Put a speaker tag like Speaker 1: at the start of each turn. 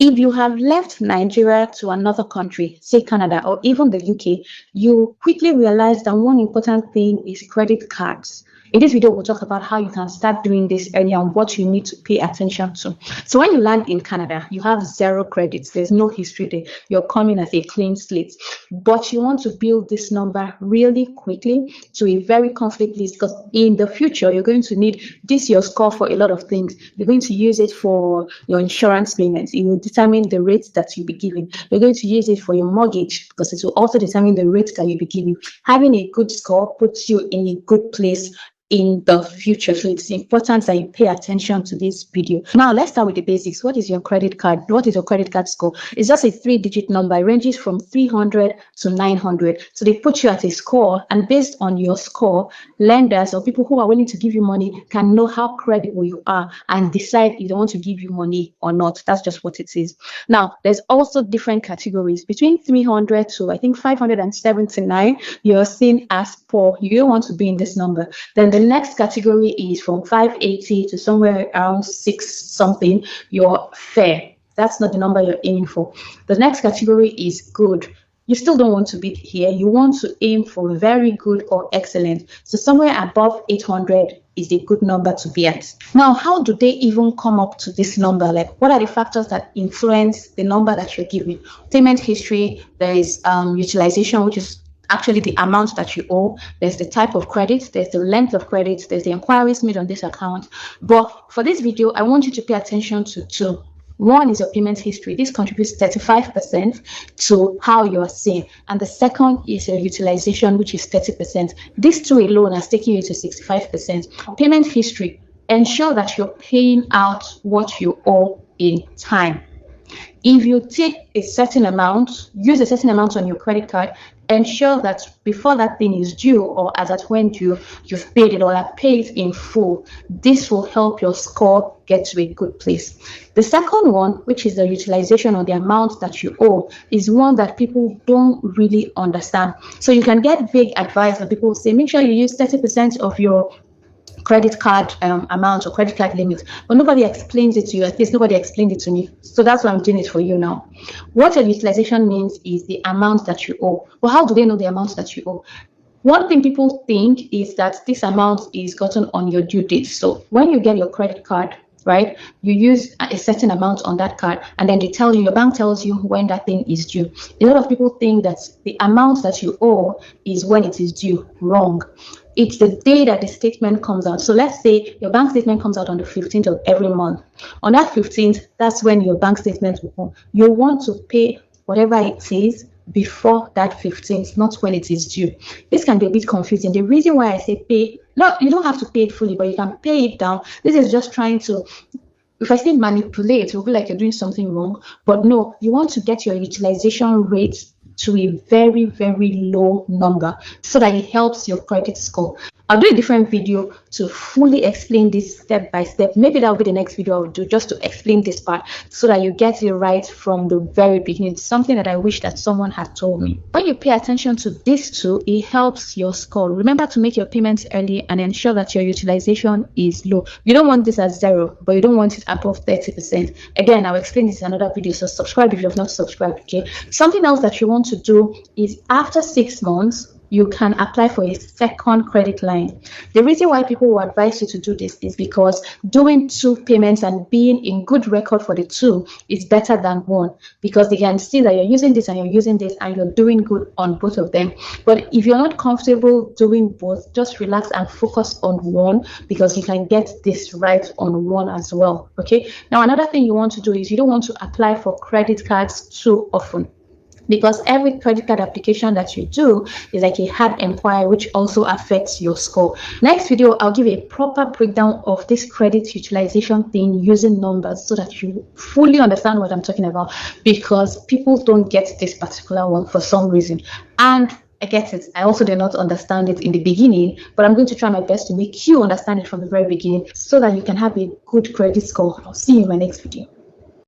Speaker 1: If you have left Nigeria to another country, say Canada or even the UK, you quickly realize that one important thing is credit cards. In this video, we'll talk about how you can start doing this early and what you need to pay attention to. So when you land in Canada, you have zero credits. There's no history there. You're coming as a clean slate. But you want to build this number really quickly to a very conflict list, because in the future, you're going to need this your score for a lot of things. You're going to use it for your insurance payments. It will determine the rate that you'll be giving. You're going to use it for your mortgage because it will also determine the rate that you'll be giving. Having a good score puts you in a good place in the future. So it's important that you pay attention to this video. Now let's start with the basics. What is your credit card? What is your credit card score? It's just a 3-digit number. It ranges from 300 to 900. So they put you at a score, and based on your score, lenders or people who are willing to give you money can know how credible you are and decide if they want to give you money or not. That's just what it is. Now there's also different categories. Between 300 to I think 579, you're seen as poor. You don't want to be in this number. Then the next category is from 580 to somewhere around 6 something. You're fair. That's not the number you're aiming for. The next category is good. You still don't want to be here. You want to aim for very good or excellent. So somewhere above 800 is a good number to be at. Now, how do they even come up to this number? Like, what are the factors that influence the number that you're giving? Payment history, there is utilization, which is actually the amount that you owe. There's the type of credit, there's the length of credit, there's the inquiries made on this account. But for this video, I want you to pay attention to two. One is your payment history. This contributes 35% to how you are seen. And the second is your utilization, which is 30%. These two alone are taking you to 65%. Payment history, ensure that you're paying out what you owe in time. If you take a certain amount, use a certain amount on your credit card, ensure that before that thing is due or as at when due, you've paid it or have paid in full. This will help your score get to a good place. The second one, which is the utilization or the amount that you owe, is one that people don't really understand. So you can get big advice and people say, make sure you use 30% of your credit card amount or credit card limit, but nobody explains it to you. At least nobody explained it to me. So that's why I'm doing it for you now. What your utilization means is the amount that you owe. Well, how do they know the amount that you owe? One thing people think is that this amount is gotten on your due date. So when you get your credit card, right, you use a certain amount on that card, and then they tell you, your bank tells you when that thing is due. A lot of people think that the amount that you owe is when it is due. Wrong. It's the day that the statement comes out. So let's say your bank statement comes out on the 15th of every month. On that 15th, that's when your bank statement will come. You want to pay whatever it is before that 15th, not when it is due. This can be a bit confusing. The reason why I say pay, no, you don't have to pay it fully, but you can pay it down. This is just trying to, if I say manipulate, it will be like you're doing something wrong. But no, you want to get your utilization rate to a very, very low number so that it helps your credit score. I'll do a different video to fully explain this step by step. Maybe that will be the next video I'll do, just to explain this part so that you get it right from the very beginning. It's something that I wish that someone had told me. When you pay attention to these two, it helps your score. Remember to make your payments early and ensure that your utilization is low. You don't want this at 0, but you don't want it above 30%. Again, I'll explain this in another video, so subscribe if you have not subscribed. Okay. Something else that you want to do is after 6 months, you can apply for a second credit line. The reason why people will advise you to do this is because doing 2 payments and being in good record for the 2 is better than 1, because they can see that you're using this and you're using this and you're doing good on both of them. But if you're not comfortable doing both, just relax and focus on one, because you can get this right on one as well. Okay. Now, another thing you want to do is you don't want to apply for credit cards too often, because every credit card application that you do is like a hard inquiry, which also affects your score. Next video, I'll give a proper breakdown of this credit utilization thing using numbers so that you fully understand what I'm talking about, because people don't get this particular one for some reason. And I get it. I also did not understand it in the beginning, but I'm going to try my best to make you understand it from the very beginning so that you can have a good credit score. I'll see you in my next video.